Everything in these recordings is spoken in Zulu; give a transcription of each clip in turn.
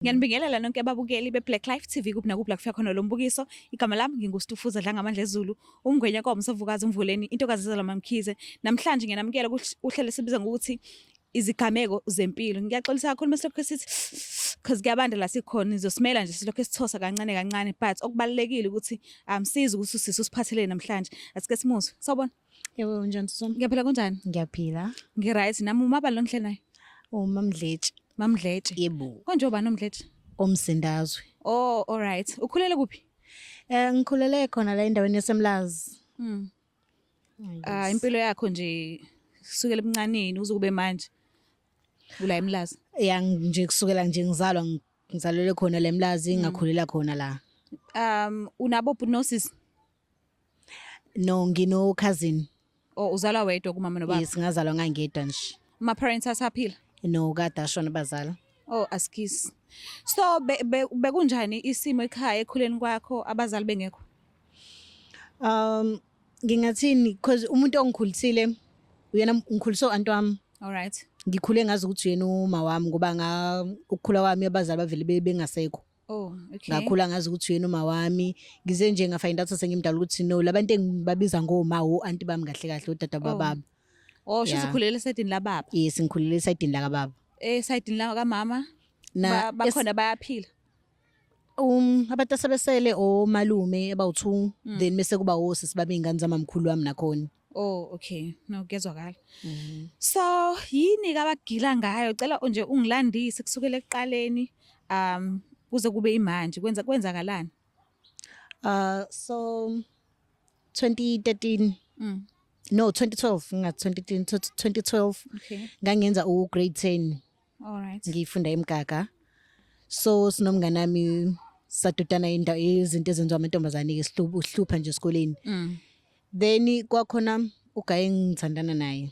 Ngiyanibingelela nonke ababukeli be-Black Life TV kuphi nakuphi la kufika khona lo mbukiso. Igama lami nginguStufuza Dlangamandla Zulu, umngwenya kaMsavukazi Mvuleni, intokazi yaZalwa Mkhize. Namhlanje ngiyanamukela uhlelo esibiza ngokuthi izigameko zempilo. Ngiyaxolisa kakhulu mesilokho sithi cause kuyabanda la sikhona, nizosimela nje silokho sithosa kancane kancane, but okubalulekile ukuthi siza ukuthi usisi usiphathelele namhlanje. Asike simuzwe. Sawubona. Yebo njani Sisoma? Ngiyaphila kunjani? Ngiyaphila. Ngi-right. Nami umaba lo ngihleli naye. Umamdletshe. Mamdletshe. Yebo. Konjoba nomdletshe? Omsindazwe. Oh, all right. Ukhulele kuphi? Ngikhulele khona la endaweni yaseMlazi. Impilo yakho nje kusukela ebuncaneni uze kube manje ula eMlazi. Nje kusukela nje ngizalelwe khona la eMlazi ngakhulela khona la. Unabo hypnosis? No, ngino cousin. Oh, uzalwa wedwa kumama nobaba? Yes, ngazalwa ngangedwa nje. Ma parents asaphila? No, kade ashona bazala. Oh, askisi. So bekunjani isimo ekhaya ekhuleni kwakho abazali bengekho? Ngingathini because umuntu ongikhulisile uyena ngikhuliso anti wami. All right. Ngikhule ngazi ukuthi uyena uma wami ngoba ukukhula kwami abazali bavele bengasekho. Oh, okay. Ngakhula ngazi ukuthi uyena uma wami. Ngize nje ngafind out sengimdala ukuthi no labantu engibabiza ngoma anti bami kahle kahle udada bababa. Oh, sho ukhulele esidini la baba? Yes, ngikhulele esidini la kababa. Esidini la kamama? Bakhona bayaphila? Abantu asebesele omalume abawu2 then bese kuba osisi babe ingane zamamkhulu wami nakhona. Oh, okay. No, kuyezwakala. So, yini kabagila ngayo? Cela nje ungilandise kusukela ekuqaleni kuze kube imanje kwenzakalani? So 2013 No, 2012 ngathi 2012 Okay. ngangenza grade 10. All right. Ngifunda eMgaga. So sinomngane nami sadudana izinto ezenziwa amantombazane ke sihlupha nje esikoleni. Then kwakhona ugaye engithandana naye.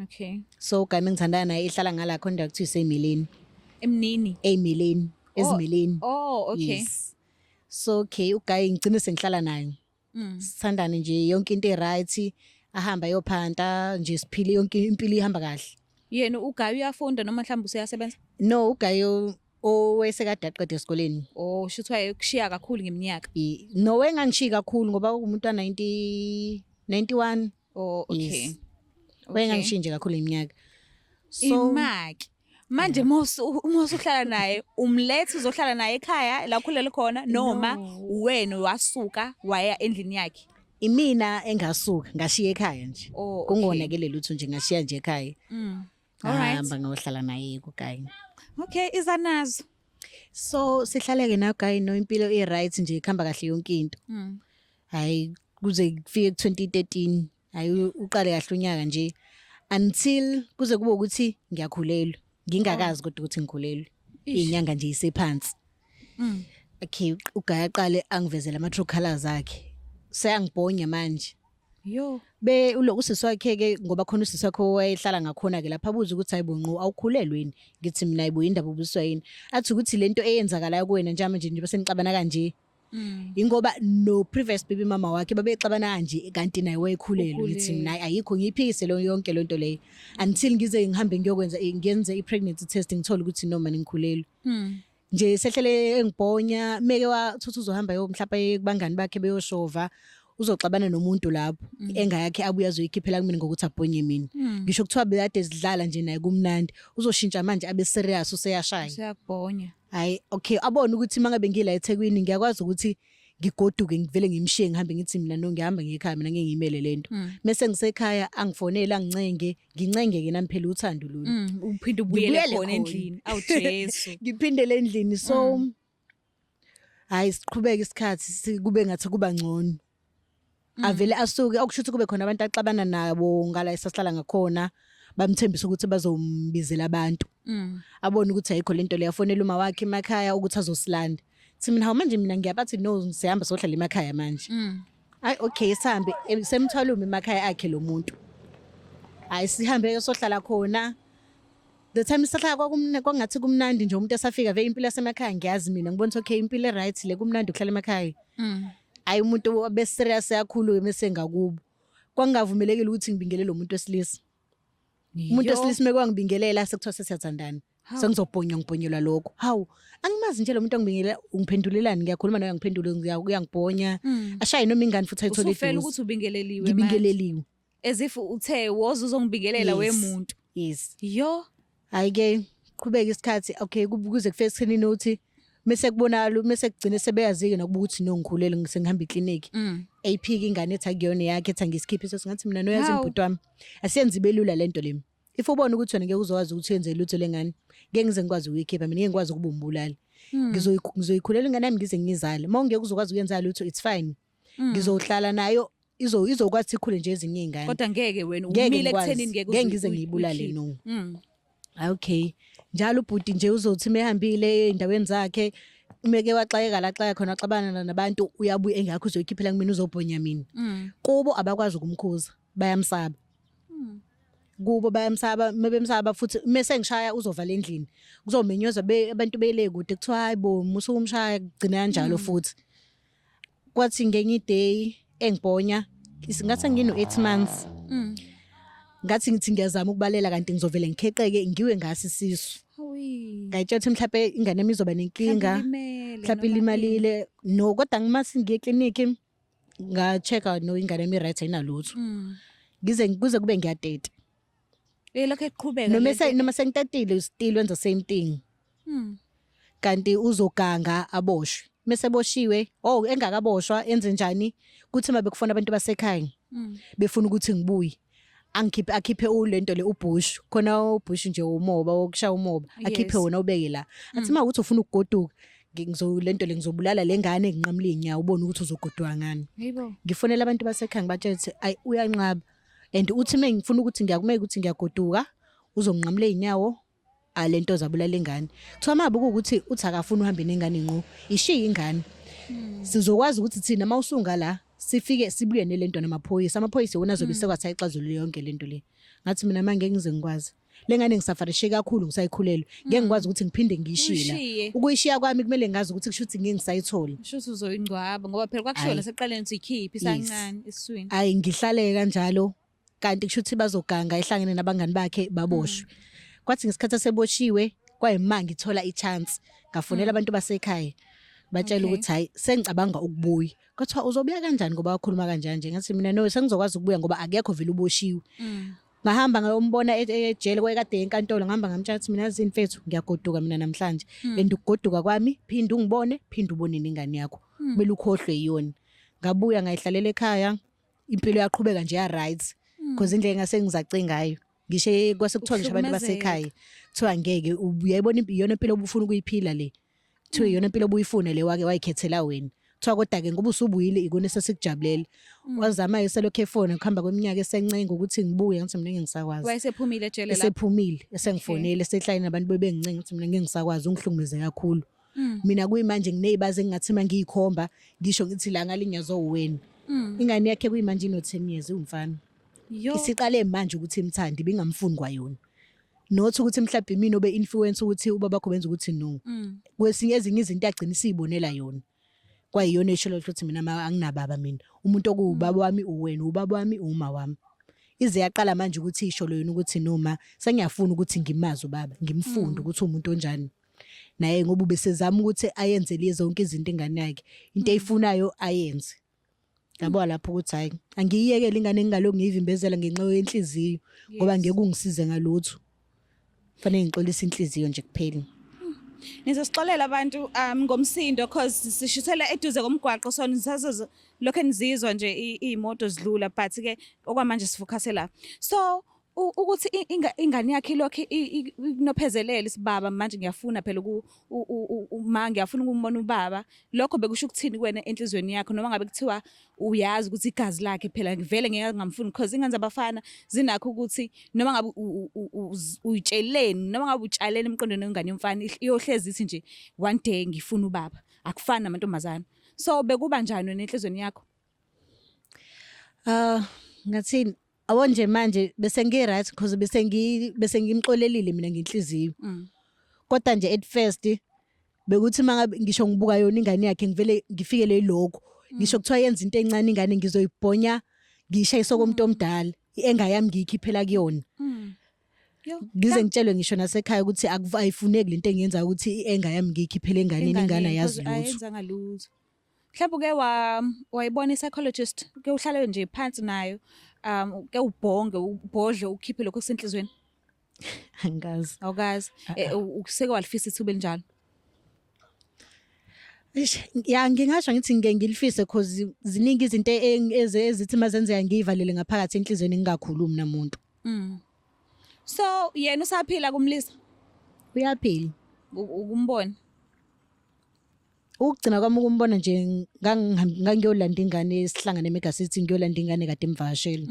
Okay. So ugaye engithandana naye ehlala ngala khona indawo kuthiwa iseMileni. Emnini? eMileni, eziMileni. Oh, okay. Yes. So okay ugaye ngicine sengihlala naye. Sithandane nje yonke into eright, ahamba yophanta nje siphile yonke impilo ihamba kahle. Yena ugaye uyafunda noma mhlawumbe useyasebenza? No, ugaye owesekade aqede esikoleni. Oh, shithwa ekushiya kakhulu ngeminyaka. No, engangishiya kakhulu ngoba umuntu wa91. Oh, okay. Yes. Wengangishiya nje kakhulu iminyaka. So Imaki. Manje uma usuhlala naye, umlethe uzohlala naye ekhaya la khulele khona noma wena wasuka waya endlini yakhe? Imina engasuka ngashiya ekhaya nje. Oh, kungonakele lutho nje ngashiya nje ekhaya. All right. Hamba ngohlala naye kugayi. Okay, izanazo. So sihlaleke nayo gayi no impilo right nje ikhamba kahle yonke into. Hayi kuze kufike ku2013, hayi uqale kahle unyaka nje until kuze kube ukuthi ngiyakhulelwa. Ngingakazi kodwa ukuthi ngikhulelwe. Inyanga nje isephansi. Okay, ugayi aqale angivezela ama true colors akhe. Seyangibhonya manje. Yo. Uloku siswakhe ke ngoba khona usisi wakhe wayehlala ngakhona ke lapha abuza ukuthi hayibo ngqo awukhulelweni. Ngithi mina ayibo indaba ubuswa yini. Athi ukuthi lento eyenzakalayo kuwena njalo nje bese ngixabana kanje. Ingoba no previous baby mama wakhe babexabana kanje kanti naye wayekhulelwe. Ngithi mina ayikho ngiyiphikise lo yonke lento leyo until ngize ngihambe ngiyokwenza ngenze ipregnancy test ngithola ukuthi noma ngikhulelwe. Nje sehlele engibhonya meke wathuthu uzohamba mhlawumbe kubangani bakhe beyoshova uzoxabana nomuntu lapho engayakhe abuya azoyikhiphela kumina ngokuthi abhonye mina. Ngisho kuthiwa bekade sidlala nje naye kumnandi uzoshintsha manje abe serious useyashaya. Siyakubhonya. Hayi okay abone ukuthi mangabe ngila eThekwini ngiyakwazi ukuthi ngigoduke ngivele ngimshiye ngihambe ngithi mina no ngihamba ngekhaya mina ngeke ngimele lento. Mase ngisekhaya angifonela ngincenge ke nami phela uthando lo. Uphinde ubuyele khona endlini. Awu Jesu. Ngiphindele endlini so hayi siqhubeka isikhathi kube ngathi kuba ngcono. Avele asuke okushuthi kube khona abantu axabana nabo ngala esihlala ngakhona bamthembisa ukuthi bazombizela abantu. Abone ukuthi ayikho lento le yafonela uma wakhe emakhaya ukuthi azosilanda. Thi mina hawu manje mina ngiyabathi no sihamba sohlala emakhaya manje. Hayi okay sihambe semthwala emakhaya akhe lo muntu. Hayi sihambe sohlala khona. The time sihlala kwakungathi kumnandi nje umuntu esafika vele impilo yasemakhaya ngiyazi mina ngibona okay impilo right le kumnandi ukuhlala emakhaya. Hayi umuntu beserious kakhulu bese ngakubo. Kwangavumelekile ukuthi ngibingelele lo muntu wesilisa. Umuntu wesilisa mekwangibingelela sekuthiwa sesiyathandana. sengizobhonya ngibhonyelwa lokho hawu angimazi nje lo muntu ongibingelela ungiphendulelani ngiyakhuluma nawe ngiphendule uyangibhonya ashaye noma ingane futhi ayithole usufela eduze ukuthi ubingeleliwe manje ngibingeleliwe as if uthe woza uzongibingelela wemuntu yes yo ayike qhubeka isikhathi okay kuze kufike esikhenini uthi mase kubonakala mase kugcine sebeyazike nokuba ukuthi nongikhulele ngisengihamba iclinic AP ingane ethi akuyona yakhe ethi angisikhiphe singathi mina noyazi imbhuti wami asiyenze belula lento lemi if ubona ukuthi wena ngeke uzowazi ukuthi yenze lutho lengane ngeke ngize ngikwazi ukuyikhipha mina ngeke ngikwazi ukuba umbulali ngizoyikhulela ingane yami ngize ngizale mawungeke uzokwazi ukuyenza lutho it's fine ngizohlala nayo izokwazi ikhule nje ezinye izingane kodwa ngeke wena umile ekuthenini ngeke ngize ngiyibulale no okay njalo ubhuti nje uzothi mehambile endaweni zakhe umeke waxayeka la xaya khona xabana nabantu uyabuya engakho uzoyikhiphela kumina uzobhonya mina kubo abakwazi ukumkhuza bayamsaba kubo bayamsaba mebemsaba futhi mase ngishaya uzovala endlini kuzomenyoza abantu bele kude kuthiwa hayibo musu umshaya kugcina kanjalo futhi kwathi ngenye day engibhonya isingathi ngino 8 months ngathi ngithi ngiyazama ukubalela kanti ngizovela ngikheqeke ngiwe ngasi sisu ngayitshela ukuthi mhlawumbe ingane yami izoba nenkinga mhlawumbe limalile no kodwa ngimasi ngiye eclinic nga-check-a no ingane yami right ayinalutho kuze kube ngiyadate lokho eqhubeka noma sengitatile still wenza same thing kanti uzoganga aboshwe mase boshiwe engakaboshwa enze njani kuthi mabekufuna abantu basekhaya befuna ukuthi ngibuye akhiphe ulento le ubush khona ubush nje umoba wokushaya umoba akhiphe wona ubeke la athi mawuthi ufuna ukugoduka ngizolento le ngizobulala lengane nginqamle inyawo ubone ukuthi uzogodwa ngani yebo ngifonela abantu basekhaya ngibatshela ukuthi ayi uyanqaba and uthi mengifuna ukuthi ngiyakumeka ukuthi ngiyagoduka uzonqamle inyawo alento zabulala ingane kuthiwa mabuku ukuthi uthi akafuna uhambe nengane ngqo ishiya ingane sizokwazi ukuthi thina mawusunga la sifike sibuye nelento namaphoyisa amaphoyisa wona azobe sekwathi ayixazulule yonke lento le ngathi mina manje ngize ngikwazi lengane ngisafarishe kakhulu ngisayikhulelwe ngeke ngikwazi ukuthi ngiphinde ngiyishila ukuyishiya kwami kumele ngazi ukuthi kushuthi ngeke ngisayithola shuthi uzoyingcwaba ngoba phela kwakushona seqaleni ukuthi ikhiphi isancane esiswini ayi ngihlale kanjalo kanti kushuthi bazoganga ehlangene nabangani bakhe baboshwe kwathi ngesikhathi seboshiwe kwayimanga ithola ichance ngafonela abantu basekhaya batshela ukuthi hayi sengicabanga ukubuya kwathiwa uzobuya kanjani ngoba wakhuluma kanjani nje ngathi mina no sengizokwazi ukubuya ngoba akekho vele uboshiwe ngahamba ngayombona ejele kwekade enkantolo ngihamba ngamtshela ukuthi mina zini mfethu ngiyagoduka mina namhlanje and ukugoduka kwami phinda ungibone phinda ubone nengane yakho kumele ukhohlwe yiyona ngabuya ngayihlalela ekhaya impilo yaqhubeka nje ya right because indlela ngase ngizace ngayo ngishe kwasekuthiwa ngisho abantu basekhaya kuthiwa ngeke uyayibona iyona impilo obufuna ukuyiphila le kuthiwa iyona impilo obuyifuna le wake wayikhethela wena kuthiwa kodwa ke ngoba usubuyile ikona sesikujabulela wazama eselokho efona kuhamba kweminyaka esencenga ukuthi ngibuye ngathi mina ngeke ngisakwazi wayesephumile ejele la esephumile esengifonele esehlala nabantu bebengincenga ukuthi mina ngeke ngisakwazi ungihlukumeze kakhulu mina kuyimanje nginezibazi engathi mangiyikhomba ngisho ngithi la ngalinyazo uwena ingane yakhe kuyimanje ino 10 years umfana isiqale manje ukuthi imthandi bingamfuni kwayona nothi ukuthi mhlawumbe mina obe influence ukuthi ubaba bakho benza ukuthi no kwesinye ezinye izinto yagcina isibonela yona kwayiyona eshilo ukuthi mina anginababa mina umuntu okuubaba wami uwena ubaba wami uma wami ize yaqala manje ukuthi isho lo yona ukuthi noma sengiyafuna ukuthi ngimazi ubaba ngimfunde ukuthi umuntu onjani naye ngoba ubesezama ukuthi ayenze lezi zonke izinto ingane yakhe into eyifunayo ayenze yabo lapho ukuthi hayi angiyiyekele ingane engalo ngiyivimbezela ngenxa yenhliziyo ngoba ngeke ungisize ngalutho fanele ngixolisa inhliziyo nje kuphela Nizosixolela abantu ngomsindo cause sishithela eduze komgwaqo so nisazo lokho enizizwa nje imoto zidlula but ke okwamanje sifocus la so ukuthi ingane yakhe lokho inophezelele sibaba manje ngiyafuna phela uma ngiyafuna ukumbona ubaba lokho bekusho ukuthini kuwena enhlizweni yakho noma ngabe kuthiwa uyazi ukuthi igazi lakhe phela ngivele ngeke ngamfuni because ingane zabafana zinakho ukuthi noma ngabe uyitsheleni noma ngabe utshaleni emqondweni wengane yomfana iyohlezi ithi nje one day ngifuna ubaba akufani namantombazana so bekuba njani wena enhlizweni yakho ngathini awu nje manje bese ngiright because bese ngimxolelile mina ngenhliziyo kodwa nje at first bekuthi mangabe ngisho ngibuka yona ingane yakhe ngivele ngifikele lokho ngisho kuthiwa yenza into encane ingane ngizoyibhonya ngisha isokomuntu omdala engayami ngiyikhiphela kuyona Yo. ngize ngitshelwe ngisho nasekhaya ukuthi ayifuneki lento engiyenza ukuthi enga yami ngikhiphele enganeni ingane ayazi lutho. Ayenzanga lutho. Mhlawumbe wayibona i-psychologist ke uhlale nje phansi nayo ke ubhodle ukhiphe lokho kusenhlizweni. Angazi. Awukazi useke walifisa ithuba elinjalo. Ya ngingasho ngithi ngeke ngilifise cause ziningi izinto ezithi mazenzeka ngiyivalele ngaphakathi enhlizweni ngingakhulumi namuntu. So yena usaphila kumlisa? Uyaphila. Ukumbona? Ukugcina kwami ukumbona nje ngangiyolanda ingane esihlangane eMegacity ngiyolanda ingane kade imvashela.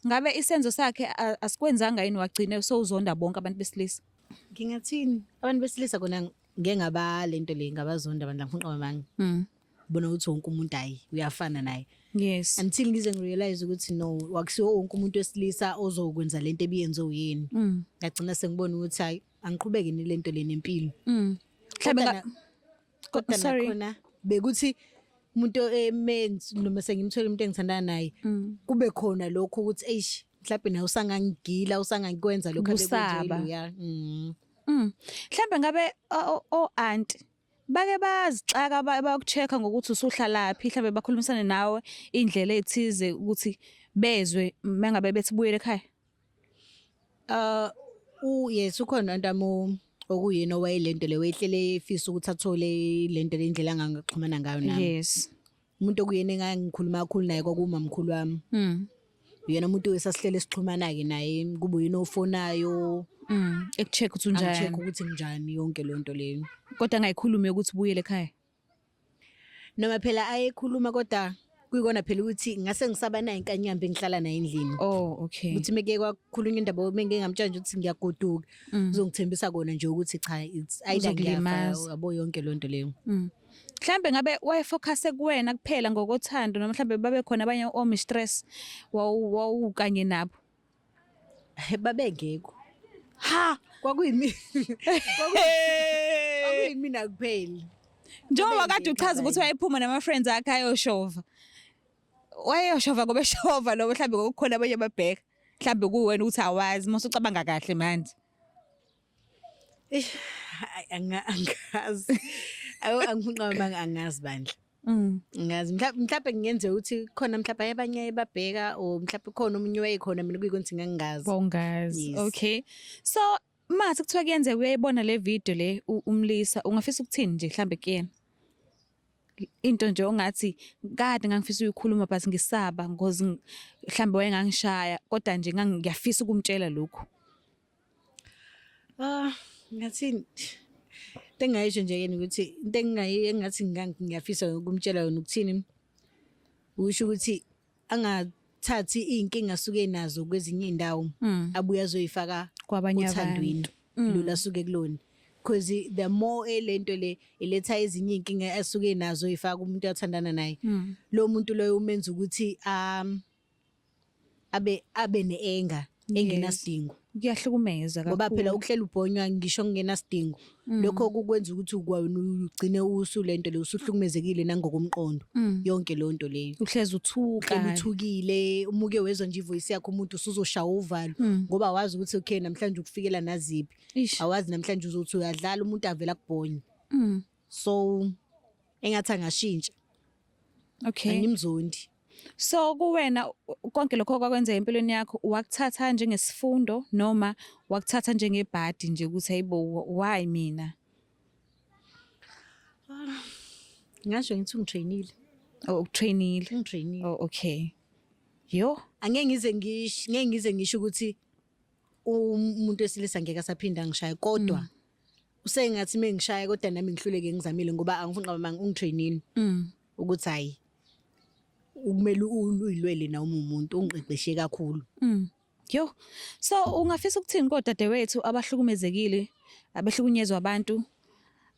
Ngabe isenzo sakhe asikwenzanga yini wagcine sowuzonda bonke abantu besilisa? Ngingathini? Abantu besilisa kona ngeke ngaba lento le ngabazonda abantu ngifuna manje. Bona ukuthi wonke umuntu hayi uyafana naye. Yes. Until ngize ngirealize ukuthi no wakusiwo wonke umuntu wesilisa ozokwenza lento ebiyenze uyini. Ngagcina sengibona ukuthi hayi angiqhubeke nilento le nempilo. Mhlawumbe kodwa nakhona bekuthi umuntu emenzi noma sengimthola umuntu engithandana naye kube khona lokho ukuthi eish mhlawumbe nawe usangangigila usangangikwenza lokho abekwenze ya. Mhlawumbe ngabe o-aunt bake bazixaka bayokuchecka ngokuthi usuhlalaphi mhlawumbe bakhulumisane nawe indlela ethize ukuthi bezwe mengabe bethi buyele ekhaya. Yes ukhona ntamo okuyena owayelento le wehlele efisa ukuthi athole lento le indlela angaxhumana ngayo nami. Yes. Umuntu okuyena engangikhuluma kakhulu naye kwakumamkhulu wami. Uyena umuntu wesasihlele sixhumana ke naye kube uyena ofonayo. Ekucheck ukuthi unjani. Check ukuthi njani yonke lento leyo. Kodwa ngayikhuluma ukuthi buyele ekhaya. Noma phela ayekhuluma kodwa kuyikona phela ukuthi ngase ngisaba naye inkanyambe ngihlala naye endlini. Oh okay. Ukuthi meke kwakhulunywa indaba menge ngamtshela ukuthi ngiyagoduka uzongithembisa kona nje ukuthi cha it's either ngiyafa yabo yonke lonto leyo. Mhlambe ngabe wayefocus kuwena kuphela ngokothando noma mhlambe babe khona abanye mistress kanye nabo. Babengekho. Ha Kwakuyimi. Kwakuyimina kuphela. Njengoba kade uchaza ukuthi wayephuma nama friends akhe ayoshova. Wayoshova ngoba eshova lo mhlambe ngokukhona abanye ababheka. Mhlambe kuwena ukuthi awazi mase ucabanga kahle manje. Angazi. Angifuna manje angazi bandla. Ngazi mhlawumbe ngiyenze ukuthi khona mhlawumbe abanye babheka o mhlawumbe khona umunye wayekhona mina kuyinto ngingazi. Bongazi. Okay. So mase kuthiwa kuyenze uyayibona le video le umlisa ungafisa ukuthini nje mhlambe kuyena. Into nje ongathi kade ngangifisa ukuyikhuluma but ngisaba ngozi mhlambe wayengangishaya kodwa nje ngiyafisa ukumtshela lokho. Ngathi ngayisho nje yena ukuthi into engathi ngiyafisa ukumtshela yona ukuthini usho ukuthi angathathi inkinga asuke nazo kwezinye indawo abuya azoyifaka kwabanye abantu lula asuke kulona because the more lento le iletha ezinye inkinga asuke nazo ifaka umuntu othandana naye lo muntu loyo umenza ukuthi abe neenga engenasidingo. Kuyahlukumeza kakhulu. Ngoba phela ukuhlela ubhonywa ngisho ngenasidingo. Lokho kukwenza ukuthi ukwazi ugcine usulento le usuhlukumezekile nangokomqondo. Yonke lonto leyo. Uhlezi uthuka. Uthukile, umuke wezwa nje ivoice yakho umuntu usuzoshaya uvalo ngoba wazi ukuthi okay namhlanje ukufikela naziphi. Awazi namhlanje uzothi uyadlala umuntu avela kubhonya. So engathi angashintsha. Okay. Angimzondi. So kuwena konke lokho kwakwenza empilweni yakho wakuthatha njengesifundo noma wakuthatha njengebhadi nje ukuthi hayibo why mina? Ngasho ngithi ungitrainile. Oh ukutrainile. Ungitrainile. Oh okay. Yo, ngeke ngize ngisho ukuthi umuntu wesilisa ngeke asaphinda ngishaya kodwa usengathi mengishaya kodwa nami ngihluleke ngizamile ngoba angifuni manje ungitrainile. Ukuthi hayi ukumele uyilwele na umuntu ungiqeqeshe kakhulu. Yo. So ungafisa ukuthini kodadewethu abahlukumezekile, abahlukunyezwa abantu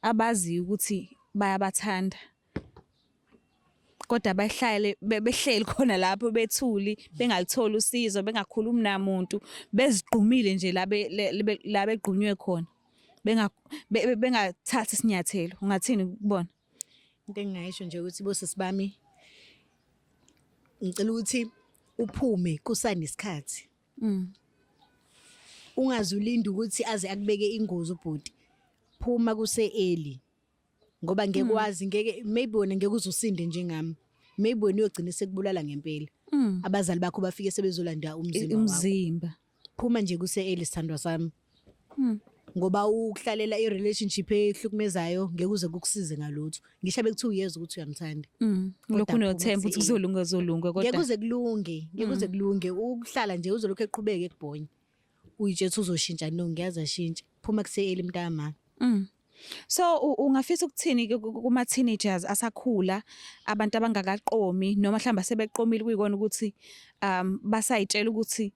abazi ukuthi bayabathanda. Kodwa behleli khona lapho bethuli, bengalitholi usizo, bengakhulumi namuntu, bezigqumile nje la begqunywe khona. Bengathathi isinyathelo. Ungathini kubona? Into engayisho nje ukuthi bosisi bami ngicela ukuthi uphume kusanesikhathi. ungazulinda ukuthi aze akubeke ingozi ubhuti. Phuma kuse early. Ngoba ngeke kwazi ngeke maybe wena ngeke uzusinde njengami. Maybe wena uyogcina sekubulala ngempela. Abazali bakho bafike sebezolanda umzimba. Phuma nje kuse early sithandwa sami. Ngoba ukuhlalela i-relationship ehlukumezayo ngeke uze kukusize ngalutho. Ngisho bekuthiwa uyeza ukuthi uyamthanda. Lokhu unothemba ukuthi kuzolunga kodwa ngeke kuze kulunge, ngeke kuze kulunge. Ukuhlala nje uzolokhu eqhubeke ekubhonya. Uyitshela uzoshintsha no ngiyazi ashintshe. Phuma kuseyeli mntama. So ungafisa ukuthini ke kuma teenagers asakhula abantu abangakaqomi noma mhlawumbe sebeqomile kuyikona ukuthi basayitshela ukuthi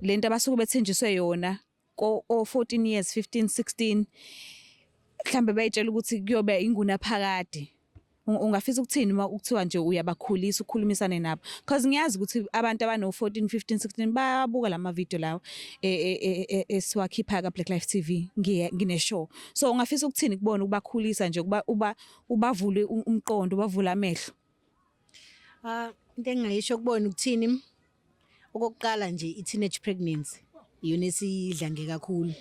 lento abasuke bethenjiswe yona ko 14 years 15 16 mhlambe bayitshela ukuthi kuyobe inguna phakade. Ungafisa ukuthini uma ukuthiwa nje uyabakhulisa ukukhulumisane nabo because ngiyazi ukuthi abantu abano 14 15 16 bayabuka lama video lawo esiwakhipha ka Black Life TV ngine show. So ungafisa ukuthini kubona ukubakhulisa nje kuba ubavule umqondo ubavula amehlo. Into engayisho kubona ukuthini okokuqala nje I teenage pregnancy iyona esidlange kakhulu.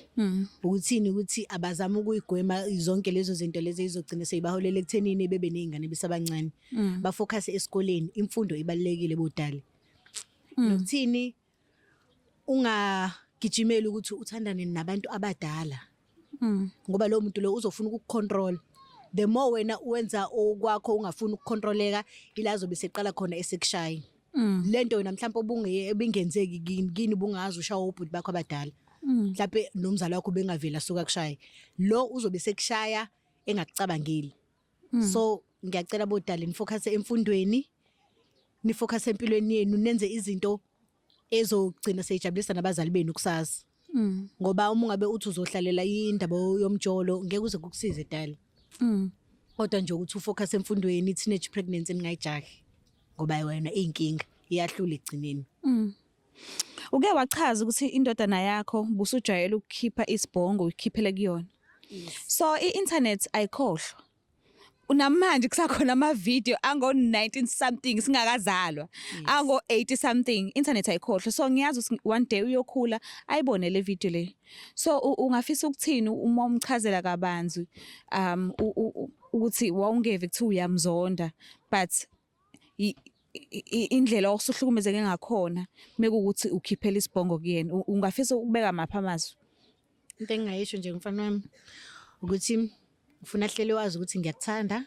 Ukuthini ukuthi abazama ukuyigwema zonke lezo zinto lezi izogcina seyibaholela ekuthenini bebe nezingane besabancane. Bafocus esikoleni, imfundo ibalekile bodali. Ukuthini ungagijimela ukuthi uthandane nabantu abadala. Ngoba lo muntu lo uzofuna ukucontrol. The more wena uwenza okwakho ungafuna ukucontroleka ilazo beseqala khona esekushaya. Lento wena mhlawumbe ebingenzeki kini bungazi ushawa ubhuti bakho abadala. Mhlawumbe nomzali wakho bengavela suka kushaya. Lo uzobe sekushaya engakucabangeli. So ngiyacela bodala nifocus emfundweni, nifocus empilweni yenu, nenze izinto ezogcina seyijabulisa nabazali benu kusasa. Ngoba uma ungabe uthi uzohlalela indaba yomjolo ngeke uze kukusize dala. Kodwa nje ukuthi ufocus emfundweni, teenage pregnancy ningayijahi. Ngoba wena inkinga iyahlula egcineni. Uke wachaza ukuthi indodana yakho busujayela ukukhipha isibhongo ukhiphele kuyona. So i-internet ayikhohlwa. Unamanje kusakhona ama video ango 19 something singakazalwa. Ango 80 something internet ayikhohlwa. So ngiyazi ukuthi one day uyokhula ayibone le video le. So ungafisa ukuthini uma umchazela kabanzi ukuthi wawungeve kuthi uyamzonda but indlela osuhlukumezeke ngakhona mekuthi ukhiphela isibhongo kuyena ungafisa ukubeka mapha amazwi. Into engayisho nje mfana wami ukuthi ufuna hlele wazi ukuthi ngiyakuthanda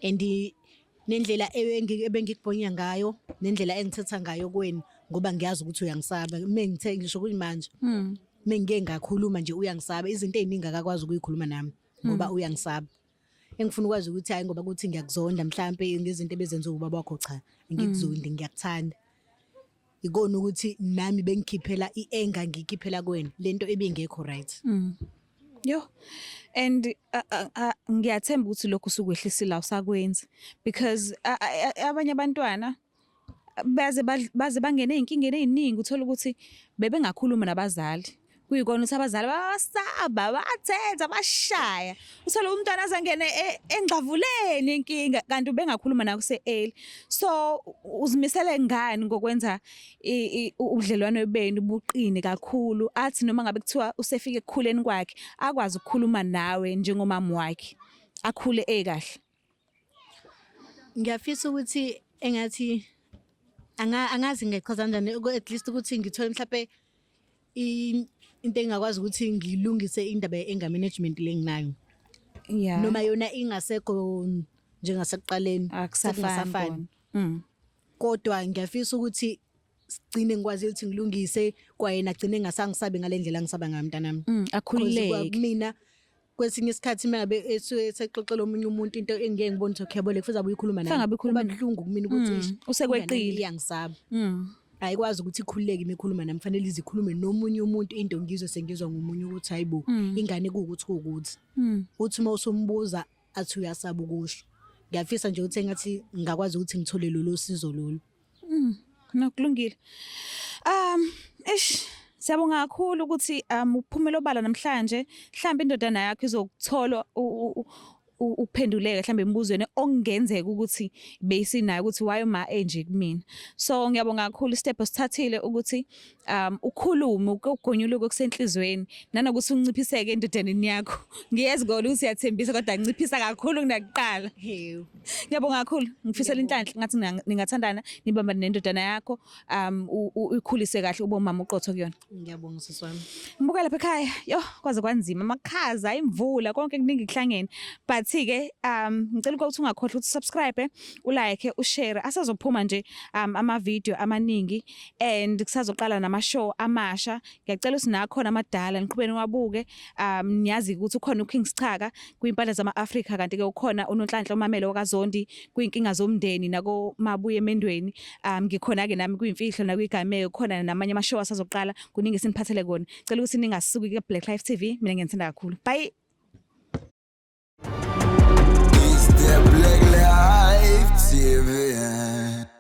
and nendlela ebengikubhonya ngayo nendlela engithetha ngayo kuwena ngoba ngiyazi ukuthi uyangisaba mengithe ngisho kuyimanje mengike ngakhuluma nje uyangisaba izinto eziningi akakwazi ukuyikhuluma nami ngoba uyangisaba. Engifuna ukwazi ukuthi hayi ngoba kuthi ngiyakuzonda mhlambe ngezinto ebezenza ubaba wakho cha ngikuzondi ngiyakuthanda. Ikona ukuthi nami bengikhiphela ienga ngikhiphela kuwena lento ebingekho right. Yo and ngiyathemba ukuthi lokho usukwehlisa la usakwenza because abanye abantwana baze bangene izinkingeni eziningi uthola ukuthi bebengakhuluma nabazali. Kuyikona ukuthi abazali basaba bathetha bashaya uthola umntwana azangene engxavuleni inkinga kanti bengakhuluma nawe kuse-early. So uzimisele ngani ngokwenza ubudlelwano benu buqine kakhulu athi noma ngabe kuthiwa usefike ekukhuleni kwakhe akwazi ukukhuluma nawe njengomama wakhe akhule kahle. Ngiyafisa ukuthi engathi angazi ngechaza kanjani at least ukuthi ngithole mhlawumbe into engakwazi ukuthi ngilungise indaba engamanagement lenginayo. Yeah. Noma yona ingasekho njengasekuqaleni akusafani. Kodwa ngiyafisa ukuthi sigcine ngikwazi ukuthi ngilungise kwayena agcine ngasangisabe ngalendlela ngisaba ngayo mntanami. Akhululeke. Mina kwesinye isikhathi mabe esexoxela omunye umuntu into engeke ngibone ukuthi okay yabo kufuze abuyikhuluma naye. Kuba buhlungu kumina ukuthi usekweqile iyangisaba. Ayikwazi ukuthi ikhululeke imikhuluma nami kufanele izikhulume nomunye umuntu into ngizwe sengizwa ngomunye ukuthi hayibo ingane kuukuthi kuukuthi uthi uma usumbuza athi uyasaba ukusho. Ngiyafisa nje ukuthi engathi ngakwazi ukuthi ngithole lolo sizo lolo. Nokulungile. Siyabonga kakhulu ukuthi uphumela obala namhlanje mhlawumbe indodana yakho izokuthola uphenduleke mhlambe embuzweni okungenzeka ukuthi beyisinayo ukuthi why uma enje kumina. So ngiyabonga kakhulu step osithathile ukuthi ukhulume ukugonyuluka okusenhlizweni nanokuthi unciphiseke endodaneni yakho. Ngiyezi ngolo ukuthi siyathembisa kodwa nginciphisa kakhulu kunakuqala. Ngiyabonga kakhulu. Ngifisela inhlanhla ngathi ningathandana nibamba nendodana yakho ukhulise kahle ube umama uqotho kuyona. Ngiyabonga sisi wami. Ngibuka lapha ekhaya yo kwaze kwanzima amakhaza imvula konke kuningi kuhlangene but ke ngicela ukuthi ungakhohlwa ukuthi subscribe ulike ushare asazophuma nje ama video amaningi and kusazoqala nama show amasha ngiyacela ukuthi nakhona amadala niqhubeni wabuke niyazi ukuthi ukhona uKings Chaka kwimpala zama Africa kanti ke ukhona uNonhlanhla uMamelo wakaZondi kwinkinga zomndeni nako mabuye emendweni ngikhona ke nami kwimfihlo nakwigameko khona namanye ama show asazoqala kuningi siniphathele kona ngicela ukuthi ningasuki ke Black Life TV mina ngiyithanda kakhulu bye. It's the Black Life TV.